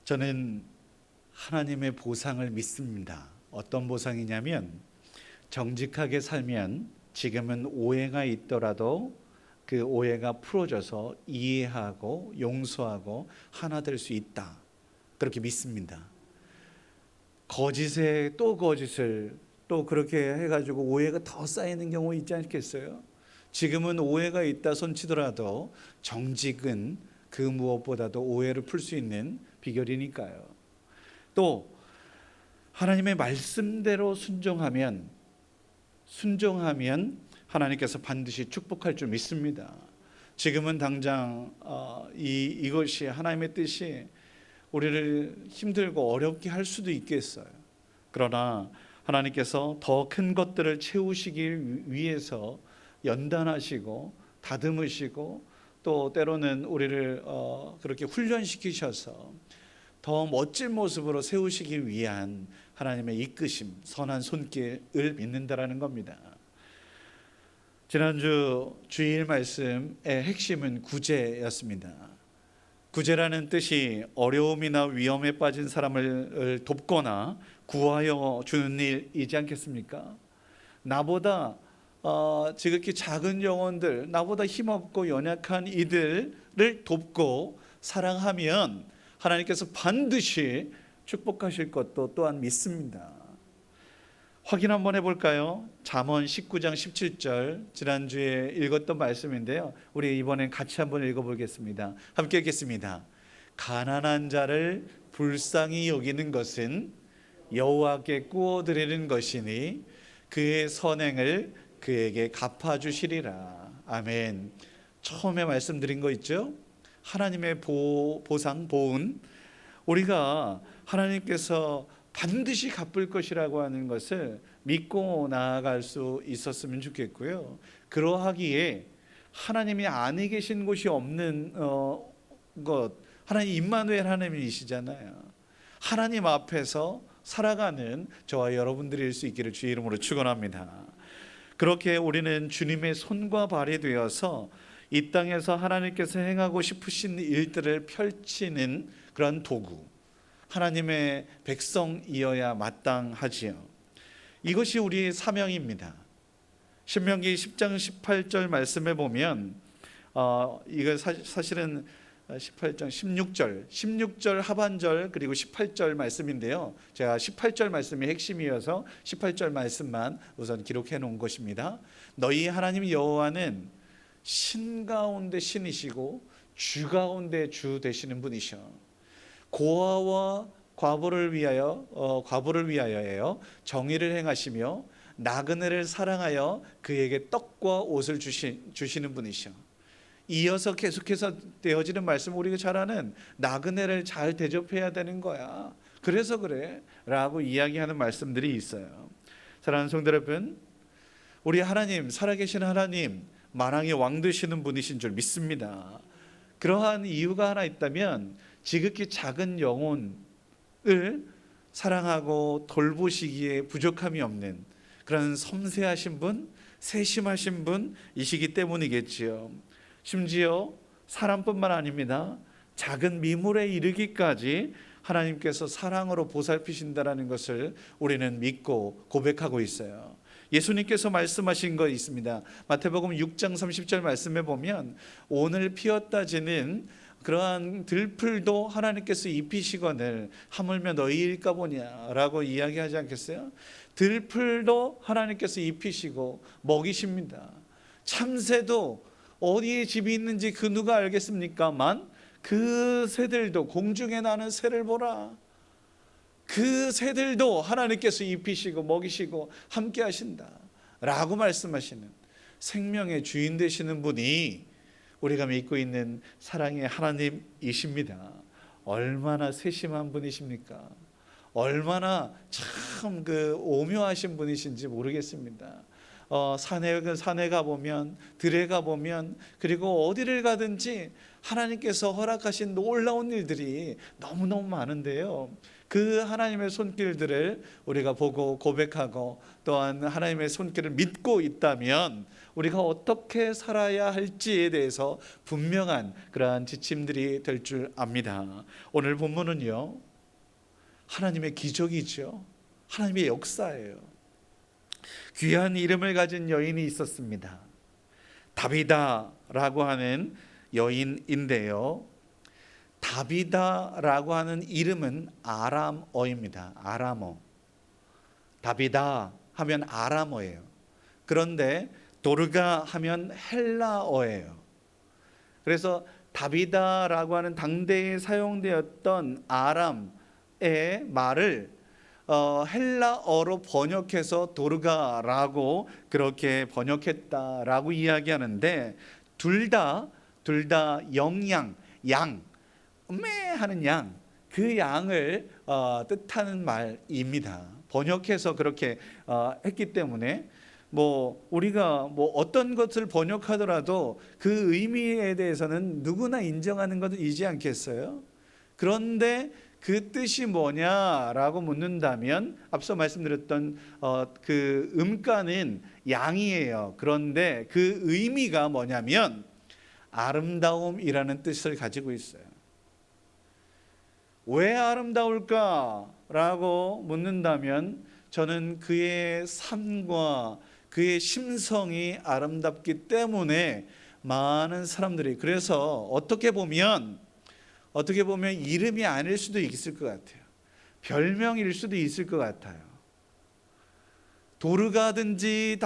저는 하나님의 보상을 믿습니다. 어떤 보상이냐면 정직하게 살면 지금은 오해가 있더라도 그 오해가 풀어져서 이해하고 용서하고 하나 될 수 있다. 그렇게 믿습니다. 거짓에 또 거짓을 또 그렇게 해가지고 오해가 더 쌓이는 경우 있지 않겠어요? 지금은 오해가 있다 손치더라도 정직은 그 무엇보다도 오해를 풀 수 있는 비결이니까요. 또 하나님의 말씀대로 순종하면 하나님께서 반드시 축복할 줄 믿습니다. 지금은 당장 이것이 하나님의 뜻이 우리를 힘들고 어렵게 할 수도 있겠어요. 그러나 하나님께서 더 큰 것들을 채우시기 위해서 연단하시고 다듬으시고 또 때로는 우리를 그렇게 훈련시키셔서 더 멋진 모습으로 세우시기 위한 하나님의 이끄심, 선한 손길을 믿는다라는 겁니다. 지난주 주일 말씀의 핵심은 구제였습니다. 구제라는 뜻이 어려움이나 위험에 빠진 사람을 돕거나 구하여 주는 일이지 않겠습니까? 나보다 지극히 작은 영혼들, 나보다 힘없고 연약한 이들을 돕고 사랑하면 하나님께서 반드시 축복하실 것도 또한 믿습니다. 확인 한번 해볼까요? 잠언 19장 17절 지난주에 읽었던 말씀인데요, 우리 이번엔 같이 한번 읽어보겠습니다. 함께 읽겠습니다. 가난한 자를 불쌍히 여기는 것은 여호와께 구워드리는 것이니 그의 선행을 그에게 갚아주시리라. 아멘. 처음에 말씀드린 거 있죠? 하나님의 보상, 보은, 우리가 하나님께서 반드시 갚을 것이라고 하는 것을 믿고 나아갈 수 있었으면 좋겠고요. 그러하기에 하나님이 안에 계신 곳이 없는 것, 하나님 임마누엘 하나님이시잖아요. 하나님 앞에서 살아가는 저와 여러분들일 수 있기를 주의 이름으로 축원합니다. 그렇게 우리는 주님의 손과 발이 되어서 이 땅에서 하나님께서 행하고 싶으신 일들을 펼치는 그런 도구, 하나님의 백성이어야 마땅하지요. 이것이 우리의 사명입니다. 신명기 10장 18절 말씀에 보면 이거 사실은 18장 16절 하반절 그리고 18절 말씀인데요, 제가 18절 말씀이 핵심이어서 18절 말씀만 우선 기록해 놓은 것입니다. 너희 하나님 여호와는 신 가운데 신이시고 주 가운데 주 되시는 분이셔. 고아와 과부를 위하여요 정의를 행하시며 나그네를 사랑하여 그에게 떡과 옷을 주시는 분이셔. 이어서 계속해서 되어지는 말씀, 우리가 잘 아는 나그네를 잘 대접해야 되는 거야, 그래서 그래 라고 이야기하는 말씀들이 있어요. 사랑하는 성도 여러분, 우리 하나님, 살아계신 하나님, 만왕의 왕 되시는 분이신 줄 믿습니다. 그러한 이유가 하나 있다면 지극히 작은 영혼을 사랑하고 돌보시기에 부족함이 없는 그런 섬세하신 분, 세심하신 분이시기 때문이겠지요. 심지어 사람뿐만 아닙니다. 작은 미물에 이르기까지 하나님께서 사랑으로 보살피신다라는 것을 우리는 믿고 고백하고 있어요. 예수님께서 말씀하신 거 있습니다. 마태복음 6장 30절 말씀에 보면 오늘 피었다 지는 그러한 들풀도 하나님께서 입히시거늘 하물며 너희일까 보냐라고 이야기하지 않겠어요? 들풀도 하나님께서 입히시고 먹이십니다. 참새도 어디에 집이 있는지 그 누가 알겠습니까만 그 새들도, 공중에 나는 새를 보라, 그 새들도 하나님께서 입히시고 먹이시고 함께 하신다 라고 말씀하시는 생명의 주인 되시는 분이 우리가 믿고 있는 사랑의 하나님이십니다. 얼마나 세심한 분이십니까? 얼마나 참 오묘하신 분이신지 모르겠습니다. 산에 가보면, 들에 가보면, 그리고 어디를 가든지 하나님께서 허락하신 놀라운 일들이 너무너무 많은데요, 그 하나님의 손길들을 우리가 보고 고백하고 또한 하나님의 손길을 믿고 있다면 우리가 어떻게 살아야 할지에 대해서 분명한 그러한 지침들이 될 줄 압니다. 오늘 본문은요, 하나님의 기적이죠. 하나님의 역사예요. 귀한 이름을 가진 여인이 있었습니다. 다비다라고 하는 여인인데요, 다비다라고 하는 이름은 아람어입니다. 아람어. 다비다 하면 아람어예요. 그런데 도르가 하면 헬라어예요. 그래서 다비다라고 하는 당대에 사용되었던 아람의 말을 헬라어로 번역해서 도르가라고 그렇게 번역했다라고 이야기하는데, 둘 다 영양, 양, 하는 양, 그 양을 뜻하는 말입니다. 번역해서 그렇게 했기 때문에 우리가 어떤 것을 번역하더라도 그 의미에 대해서는 누구나 인정하는 것이지 않겠어요? 그런데 그 뜻이 뭐냐라고 묻는다면, 앞서 말씀드렸던 그 음가는 양이에요. 그런데 그 의미가 뭐냐면 아름다움이라는 뜻을 가지고 있어요. 왜 아름다울까라고 묻는다면, 저는 그의 삶과 그의 심성이 아름답기 때문에 많은 사람들이, 그래서 어떻게 보면 이름이 아닐 수도 있을 것 같아요. 별명일 수도 있을 것 같아요. 도르가든지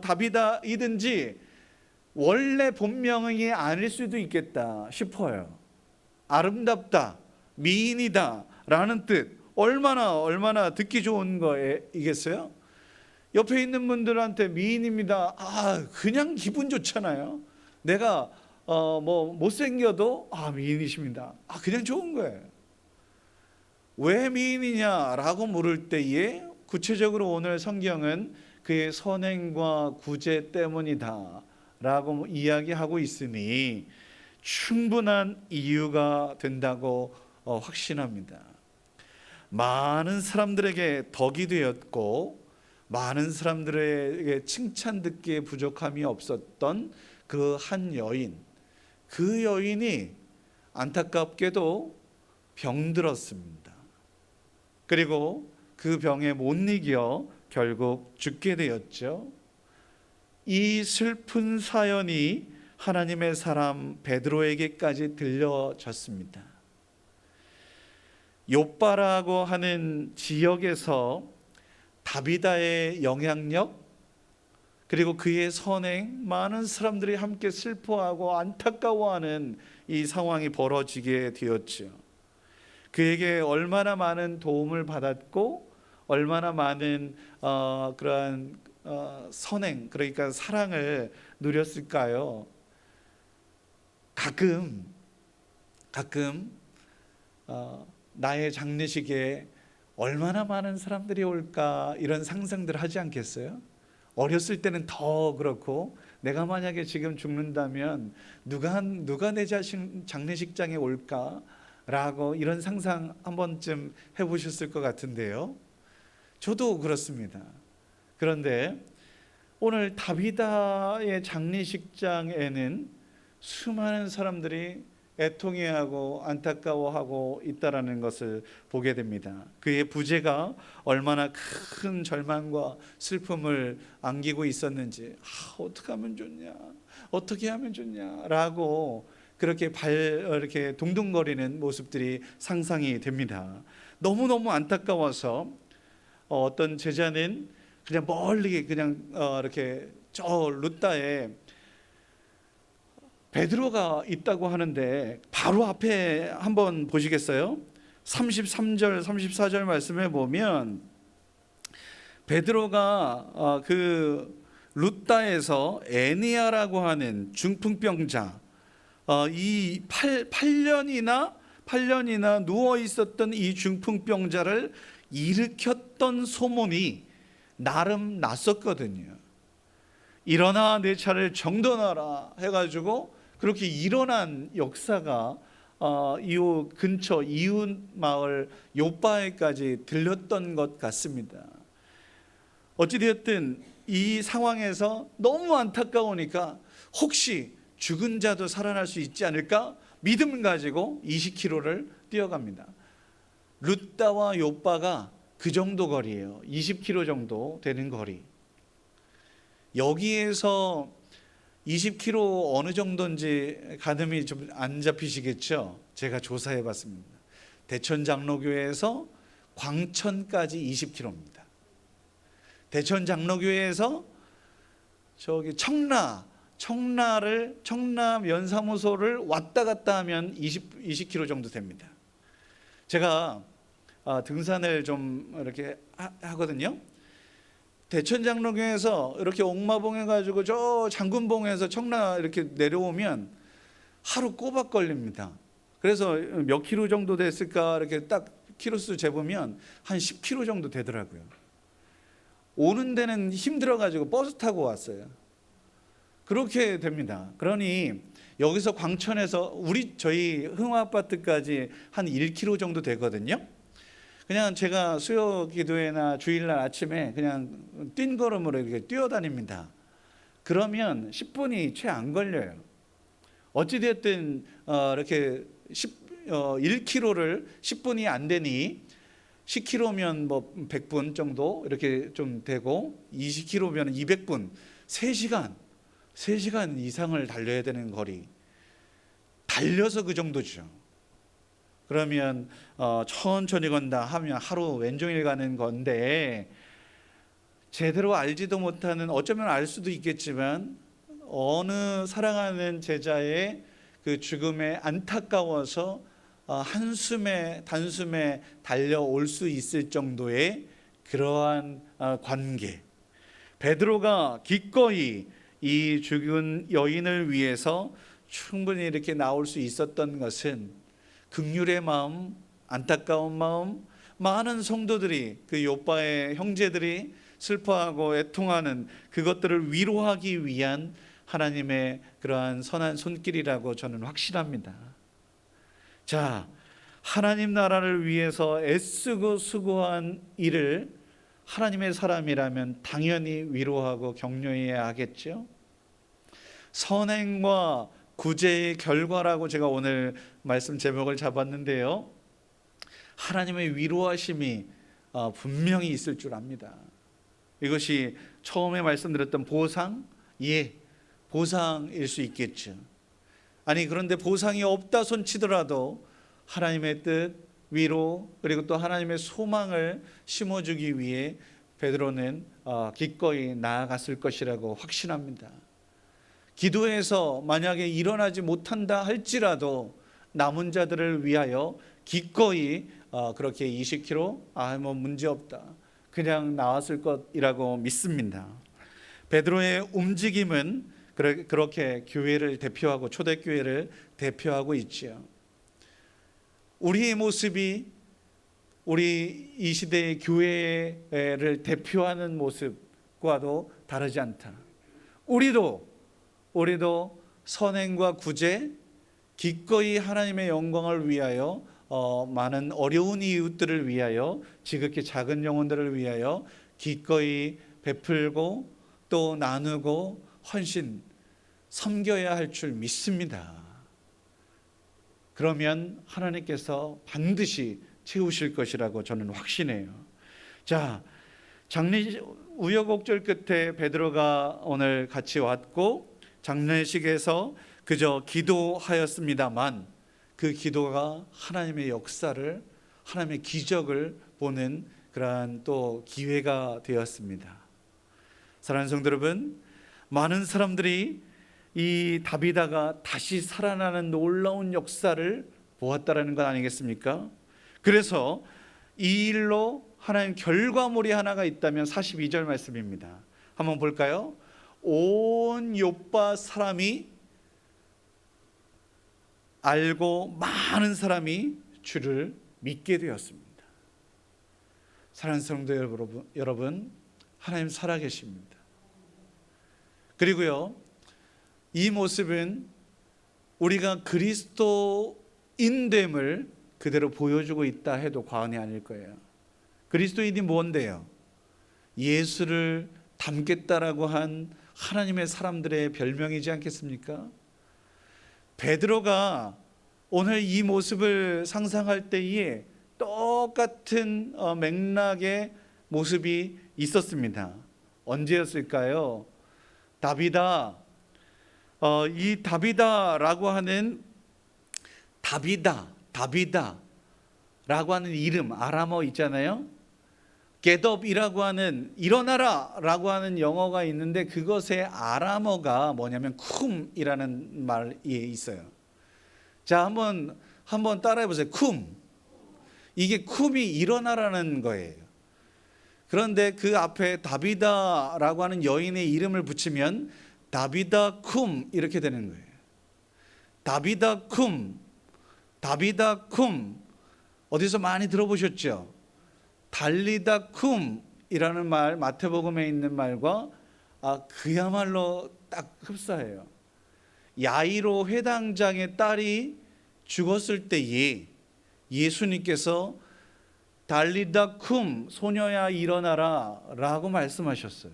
다비다이든지 원래 본명이 아닐 수도 있겠다 싶어요. 아름답다, 미인이다 라는 뜻, 얼마나 듣기 좋은 거이겠어요? 옆에 있는 분들한테 미인입니다, 그냥 기분 좋잖아요. 내가 못생겨도 미인이십니다, 그냥 좋은 거예요. 왜 미인이냐라고 물을 때에 구체적으로 오늘 성경은 그의 선행과 구제 때문이다 라고 이야기하고 있으니 충분한 이유가 된다고 확신합니다. 많은 사람들에게 덕이 되었고, 많은 사람들에게 칭찬 듣기에 부족함이 없었던 그 한 여인, 그 여인이 안타깝게도 병들었습니다. 그리고 그 병에 못 이겨 결국 죽게 되었죠. 이 슬픈 사연이 하나님의 사람 베드로에게까지 들려졌습니다. 욥바라고 하는 지역에서 다비다의 영향력, 그리고 그의 선행, 많은 사람들이 함께 슬퍼하고 안타까워하는 이 상황이 벌어지게 되었죠. 그에게 얼마나 많은 도움을 받았고, 얼마나 많은 그러한 선행, 그러니까 사랑을 누렸을까요? 가끔 나의 장례식에 얼마나 많은 사람들이 올까, 이런 상상들 하지 않겠어요? 어렸을 때는 더 그렇고, 내가 만약에 지금 죽는다면 누가 내 장례식장에 올까 라고 이런 상상 한 번쯤 해보셨을 것 같은데요. 저도 그렇습니다. 그런데 오늘 다비다의 장례식장에는 수많은 사람들이 애통해하고 안타까워하고 있다라는 것을 보게 됩니다. 그의 부재가 얼마나 큰 절망과 슬픔을 안기고 있었는지, 어떻게 하면 좋냐라고 그렇게 이렇게 둥둥거리는 모습들이 상상이 됩니다. 너무너무 안타까워서 어떤 제자는 그냥 멀리 이렇게 저 루따에 베드로가 있다고 하는데, 바로 앞에 한번 보시겠어요? 33절 34절 말씀에 보면 베드로가 그 루따에서 에니아라고 하는 중풍병자, 이 8년이나 누워 있었던 이 중풍병자를 일으켰던 소문이 나름 났었거든요. 일어나 내 차를 정돈하라 해가지고 그렇게 일어난 역사가 이 근처 이웃 마을 욥바에까지 들렸던 것 같습니다. 어찌되었든 이 상황에서 너무 안타까우니까 혹시 죽은 자도 살아날 수 있지 않을까 믿음을 가지고 20km를 뛰어갑니다. 룻다와 욥바가 그 정도 거리예요. 20km 정도 되는 거리. 여기에서 20km 어느 정도인지 가늠이 좀 안 잡히시겠죠? 제가 조사해 봤습니다. 대천 장로교회에서 광천까지 20km입니다. 대천 장로교회에서 저기 청라 면사무소를 왔다 갔다 하면 20km 정도 됩니다. 제가 등산을 좀 이렇게 하거든요. 대천 장로교에서 이렇게 옥마봉해 가지고 저 장군봉에서 청라 이렇게 내려오면 하루 꼬박 걸립니다. 그래서 몇 킬로 정도 됐을까 이렇게 딱 키로수 재보면 한 10km 정도 되더라고요. 오는 데는 힘들어 가지고 버스 타고 왔어요. 그렇게 됩니다. 그러니 여기서 광천에서 저희 흥화 아파트까지 한 1km 정도 되거든요. 그냥 제가 수요 기도회나 주일날 아침에 그냥 뛴 걸음으로 이렇게 뛰어다닙니다. 그러면 10분이 채 안 걸려요. 어찌됐든 이렇게 1km를 10분이 안 되니 10km면 뭐 100분 정도 이렇게 좀 되고 20km면 200분, 3시간 이상을 달려야 되는 거리. 달려서 그 정도죠. 그러면 천천히 건다 하면 하루 왼종일 가는 건데 제대로 알지도 못하는, 어쩌면 알 수도 있겠지만 어느 사랑하는 제자의 그 죽음에 안타까워서 단숨에 달려올 수 있을 정도의 그러한 관계. 베드로가 기꺼이 이 죽은 여인을 위해서 충분히 이렇게 나올 수 있었던 것은 긍휼의 마음, 안타까운 마음, 많은 성도들이, 그 욥바의 형제들이 슬퍼하고 애통하는 그것들을 위로하기 위한 하나님의 그러한 선한 손길이라고 저는 확신합니다. 자, 하나님 나라를 위해서 애쓰고 수고한 일을 하나님의 사람이라면 당연히 위로하고 격려해야 하겠죠. 선행과 구제의 결과라고 제가 오늘 말씀 제목을 잡았는데요, 하나님의 위로하심이 분명히 있을 줄 압니다. 이것이 처음에 말씀드렸던 보상? 예, 보상일 수 있겠죠. 아니, 그런데 보상이 없다 손치더라도 하나님의 뜻, 위로, 그리고 또 하나님의 소망을 심어주기 위해 베드로는 기꺼이 나아갔을 것이라고 확신합니다. 기도해서 만약에 일어나지 못한다 할지라도 남은 자들을 위하여 기꺼이 그렇게 20km 뭐 문제없다 그냥 나왔을 것이라고 믿습니다. 베드로의 움직임은 그렇게 교회를 대표하고 초대교회를 대표하고 있지요. 우리의 모습이 우리 이 시대의 교회를 대표하는 모습과도 다르지 않다. 우리도 선행과 구제, 기꺼이 하나님의 영광을 위하여 많은 어려운 이웃들을 위하여, 지극히 작은 영혼들을 위하여 기꺼이 베풀고 또 나누고 헌신, 섬겨야 할 줄 믿습니다. 그러면 하나님께서 반드시 채우실 것이라고 저는 확신해요. 자, 우여곡절 끝에 베드로가 오늘 같이 왔고 장례식에서 그저 기도하였습니다만 그 기도가 하나님의 역사를, 하나님의 기적을 보는 그러한 또 기회가 되었습니다. 사랑하는 성도 여러분, 많은 사람들이 이 다비다가 다시 살아나는 놀라운 역사를 보았다라는 것 아니겠습니까? 그래서 이 일로 하나님 결과물이 하나가 있다면 42절 말씀입니다. 한번 볼까요? 온 욥바 사람이 알고 많은 사람이 주를 믿게 되었습니다. 사랑하는 성도 여러분, 하나님 살아계십니다. 그리고요, 이 모습은 우리가 그리스도인됨을 그대로 보여주고 있다 해도 과언이 아닐 거예요. 그리스도인이 뭔데요? 예수를 담겠다라고 한 하나님의 사람들의 별명이지 않겠습니까? 베드로가 오늘 이 모습을 상상할 때에 똑같은 맥락의 모습이 있었습니다. 언제였을까요? 다비다, 이 다비다라고 하는 다비다라고 하는 이름, 아람어 있잖아요. 겟업이라고 하는 일어나라라고 하는 영어가 있는데 그것의 아람어가 뭐냐면 쿰이라는 말이 있어요. 자, 한번 따라해 보세요. 쿰. 이게 쿰이 일어나라는 거예요. 그런데 그 앞에 다비다라고 하는 여인의 이름을 붙이면 다비다 쿰 이렇게 되는 거예요. 다비다 쿰. 다비다 쿰. 어디서 많이 들어보셨죠? 달리다 쿰이라는 말, 마태복음에 있는 말과 그야말로 딱 흡사해요. 야이로 회당장의 딸이 죽었을 때에 예수님께서 달리다 쿰, 소녀야 일어나라 라고 말씀하셨어요.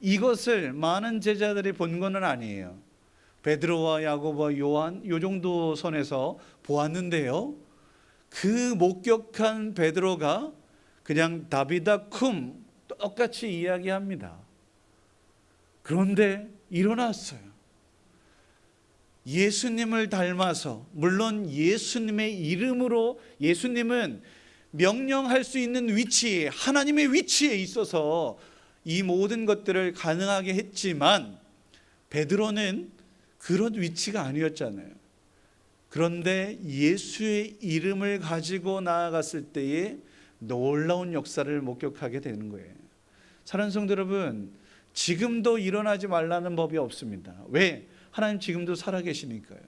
이것을 많은 제자들이 본 것은 아니에요. 베드로와 야고보와 요한 요 정도 선에서 보았는데요, 그 목격한 베드로가 그냥 다비다 쿰 똑같이 이야기합니다. 그런데 일어났어요. 예수님을 닮아서, 물론 예수님의 이름으로, 예수님은 명령할 수 있는 위치에, 하나님의 위치에 있어서 이 모든 것들을 가능하게 했지만 베드로는 그런 위치가 아니었잖아요. 그런데 예수의 이름을 가지고 나아갔을 때에 놀라운 역사를 목격하게 되는 거예요. 사랑하는 성도 여러분, 지금도 일어나지 말라는 법이 없습니다. 왜? 하나님 지금도 살아계시니까요.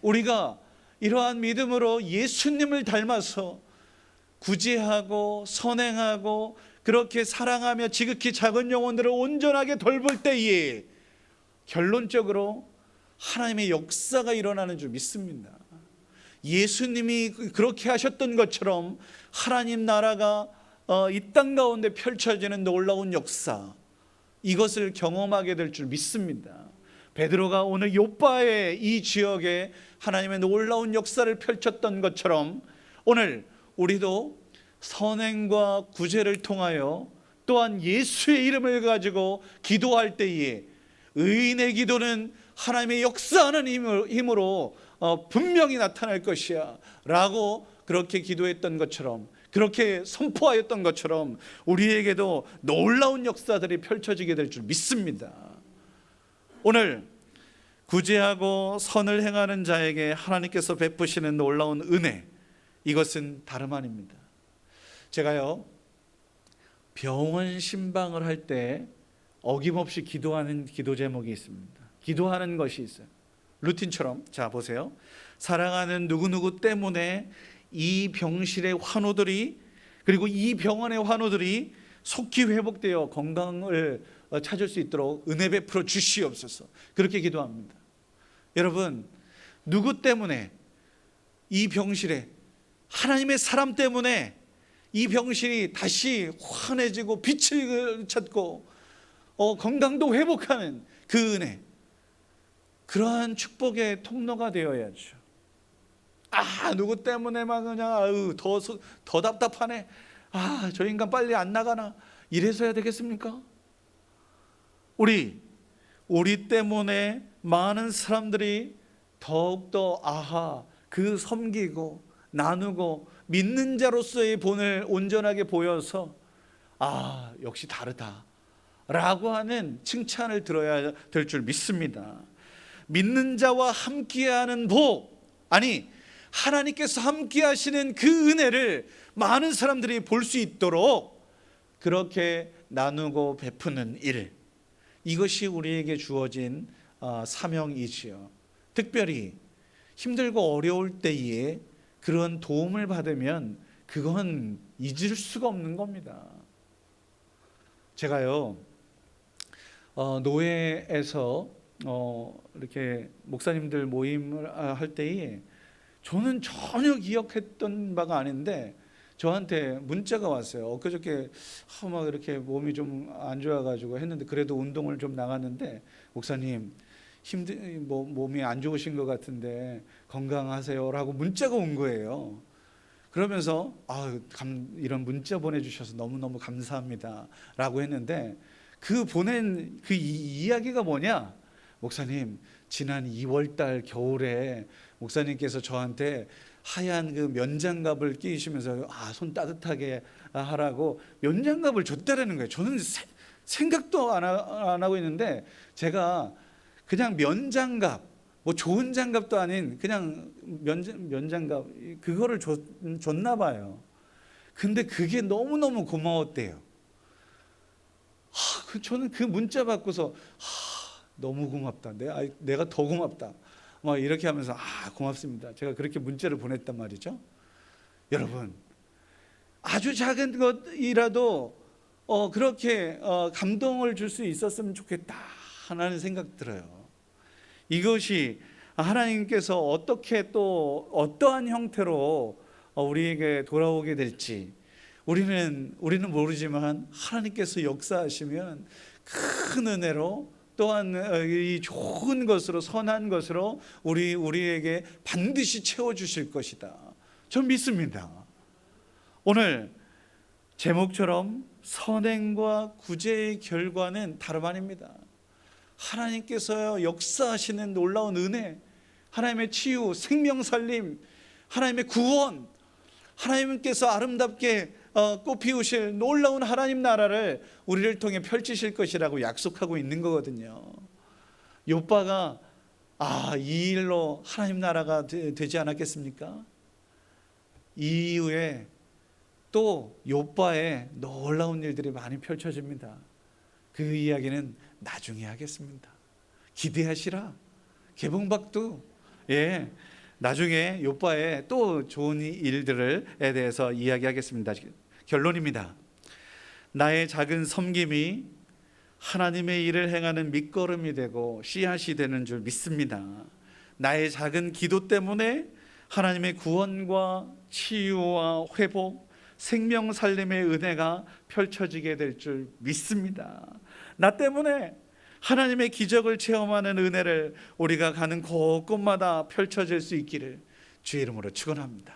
우리가 이러한 믿음으로 예수님을 닮아서 구제하고 선행하고 그렇게 사랑하며 지극히 작은 영혼들을 온전하게 돌볼 때에 결론적으로 하나님의 역사가 일어나는 줄 믿습니다. 예수님이 그렇게 하셨던 것처럼 하나님 나라가 이 땅 가운데 펼쳐지는 놀라운 역사, 이것을 경험하게 될 줄 믿습니다. 베드로가 오늘 요바의 이 지역에 하나님의 놀라운 역사를 펼쳤던 것처럼 오늘 우리도 선행과 구제를 통하여 또한 예수의 이름을 가지고 기도할 때에 의인의 기도는 하나님의 역사하는 힘으로 분명히 나타날 것이야 라고 그렇게 기도했던 것처럼, 그렇게 선포하였던 것처럼 우리에게도 놀라운 역사들이 펼쳐지게 될 줄 믿습니다. 오늘 구제하고 선을 행하는 자에게 하나님께서 베푸시는 놀라운 은혜, 이것은 다름 아닙니다. 제가요, 병원 신방을 할 때 어김없이 기도하는 기도 제목이 있습니다. 기도하는 것이 있어요. 루틴처럼. 자, 보세요. 사랑하는 누구누구 때문에 이 병실의 환우들이, 그리고 이 병원의 환우들이 속히 회복되어 건강을 찾을 수 있도록 은혜 베풀어 주시옵소서. 그렇게 기도합니다. 여러분, 누구 때문에 이 병실에, 하나님의 사람 때문에 이 병실이 다시 환해지고 빛을 찾고 건강도 회복하는 그 은혜, 그러한 축복의 통로가 되어야죠. 누구 때문에 막 그냥 더 답답하네, 저 인간 빨리 안 나가나, 이래서 해야 되겠습니까? 우리 때문에 많은 사람들이 더욱더 그 섬기고 나누고 믿는 자로서의 본을 온전하게 보여서 역시 다르다 라고 하는 칭찬을 들어야 될 줄 믿습니다. 믿는 자와 함께하는 복, 하나님께서 함께 하시는 그 은혜를 많은 사람들이 볼 수 있도록 그렇게 나누고 베푸는 일, 이것이 우리에게 주어진 사명이지요. 특별히 힘들고 어려울 때에 그런 도움을 받으면 그건 잊을 수가 없는 겁니다. 제가요, 노회에서 이렇게 목사님들 모임을 할 때에 저는 전혀 기억했던 바가 아닌데 저한테 문자가 왔어요. 엊그저께 막 이렇게 몸이 좀 안 좋아가지고 했는데 그래도 운동을 좀 나갔는데 목사님 몸이 안 좋으신 것 같은데 건강하세요라고 문자가 온 거예요. 그러면서 이런 문자 보내주셔서 너무너무 감사합니다라고 했는데 그 보낸 그 이야기가 뭐냐? 목사님 지난 2월달 겨울에 목사님께서 저한테 하얀 그 면장갑을 끼시면서 손 따뜻하게 하라고 면장갑을 줬다라는 거예요. 저는 생각도 안 하고 있는데 제가 그냥 면장갑, 뭐 좋은 장갑도 아닌 그냥 면장갑 그거를 줬나 봐요. 근데 그게 너무너무 고마웠대요. 저는 그 문자 받고서 너무 고맙다. 내가 더 고맙다. 막 이렇게 하면서 고맙습니다. 제가 그렇게 문자를 보냈단 말이죠. 여러분, 아주 작은 것이라도 그렇게 감동을 줄 수 있었으면 좋겠다 하는 생각 들어요. 이것이 하나님께서 어떻게 또 어떠한 형태로 우리에게 돌아오게 될지 우리는 모르지만 하나님께서 역사하시면 큰 은혜로 또한 이 좋은 것으로 선한 것으로 우리에게 반드시 채워주실 것이다. 전 믿습니다. 오늘 제목처럼 선행과 구제의 결과는 다름 아닙니다. 하나님께서 역사하시는 놀라운 은혜, 하나님의 치유, 생명 살림, 하나님의 구원, 하나님께서 아름답게 꽃피우실 놀라운 하나님 나라를 우리를 통해 펼치실 것이라고 약속하고 있는 거거든요. 욥바가 이 일로 하나님 나라가 되지 않았겠습니까? 이 이후에 또 욥바의 놀라운 일들이 많이 펼쳐집니다. 그 이야기는 나중에 하겠습니다. 기대하시라. 개봉박두. 나중에 욥바의 또 좋은 일들에 대해서 이야기하겠습니다. 결론입니다. 나의 작은 섬김이 하나님의 일을 행하는 밑거름이 되고 씨앗이 되는 줄 믿습니다. 나의 작은 기도 때문에 하나님의 구원과 치유와 회복, 생명 살림의 은혜가 펼쳐지게 될 줄 믿습니다. 나 때문에 하나님의 기적을 체험하는 은혜를 우리가 가는 곳곳마다 펼쳐질 수 있기를 주의 이름으로 축원합니다.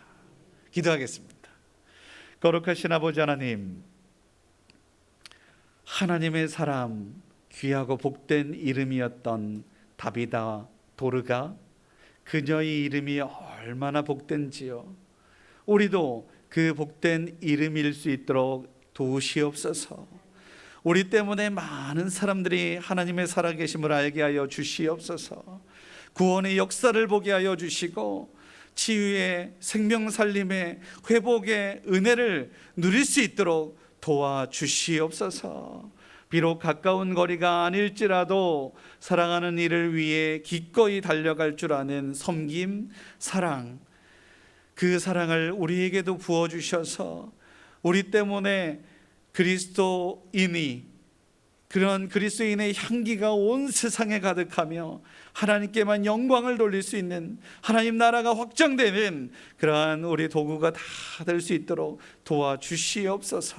기도하겠습니다. 거룩하신 아버지 하나님, 하나님의 사람, 귀하고 복된 이름이었던 다비다 도르가 그녀의 이름이 얼마나 복된지요. 우리도 그 복된 이름일 수 있도록 도우시옵소서. 우리 때문에 많은 사람들이 하나님의 살아계심을 알게 하여 주시옵소서. 구원의 역사를 보게 하여 주시고 치유의, 생명 살림의, 회복의 은혜를 누릴 수 있도록 도와주시옵소서. 비록 가까운 거리가 아닐지라도 사랑하는 이를 위해 기꺼이 달려갈 줄 아는 섬김, 사랑, 그 사랑을 우리에게도 부어주셔서 우리 때문에 그런 그리스도인의 향기가 온 세상에 가득하며 하나님께만 영광을 돌릴 수 있는, 하나님 나라가 확장되는 그러한 우리 도구가 다 될 수 있도록 도와주시옵소서.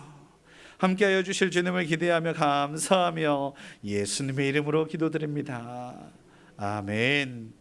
함께하여 주실 주님을 기대하며 감사하며 예수님의 이름으로 기도드립니다. 아멘.